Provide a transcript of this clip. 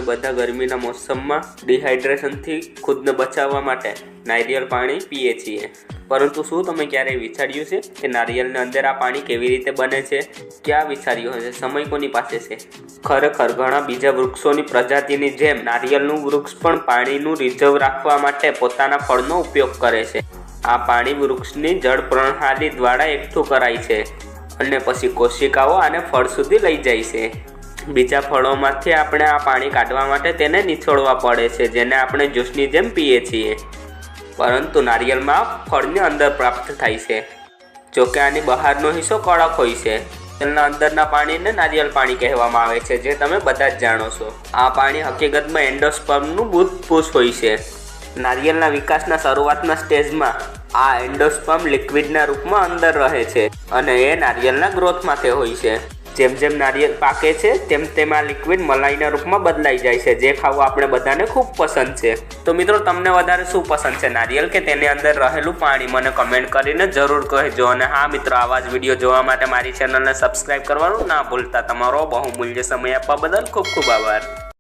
બધા ગરમીના મોસમમાં ડિહાઇડ્રેશનથી ખુદને બચાવવા માટે નારિયેળ પાણી પીએ છીએ, પરંતુ શું તમે ક્યારેય વિચાર્યું છે કે નારિયેળની અંદર આ પાણી કેવી રીતે બને છે? ક્યાં વિચાર્યું હશે? સમય કોની પાસે છે? ખરેખર ઘણા બીજા વૃક્ષોની પ્રજાતિની જેમ નારિયેળનું વૃક્ષ પણ પાણીનું રિઝર્વ રાખવા માટે પોતાના ફળનો ઉપયોગ કરે છે. આ પાણી વૃક્ષની જળ પ્રણાલી દ્વારા એકઠું કરાય છે અને પછી કોશિકાઓ આને ફળ સુધી લઈ જાય છે. બીજા ફળોમાંથી આપણે આ પાણી કાઢવા માટે તેને નિચોડવા પડે છે, જેને આપણે જ્યુસની જેમ પીએ છીએ, પરંતુ નારિયેળમાં ફળની અંદર પ્રાપ્ત થાય છે. જોકે આની બહારનો હિસ્સો કડક હોય છે. તેના અંદરના પાણીને નારિયેળ પાણી કહેવામાં આવે છે, જે તમે બધા જ જાણો છો. આ પાણી હકીકતમાં એન્ડોસ્પર્મનું બુધપૂષ હોય છે. નારિયેળના વિકાસના શરૂઆતના સ્ટેજમાં આ એન્ડોસ્પર્મ લિક્વિડના રૂપમાં અંદર રહે છે અને એ નારિયેળના ગ્રોથમાંથી હોય છે. જેમ જેમ નારિયેળ પાકે છે તેમ તેમ આ લિક્વિડ મલાઈના રૂપમાં બદલાઈ જાય છે, જે ખાવું આપણે બધાને ખૂબ પસંદ છે. તો મિત્રો, તમને વધારે શું પસંદ છે, નારિયેળ કે તેની અંદર રહેલું પાણી? મને કમેન્ટ કરીને જરૂર કહેજો. અને હા મિત્રો, આવા જ વિડીયો જોવા માટે મારી ચેનલને સબસ્ક્રાઈબ કરવાનું ના ભૂલતા. તમારો બહુમૂલ્ય સમય આપવા બદલ ખૂબ ખૂબ આભાર.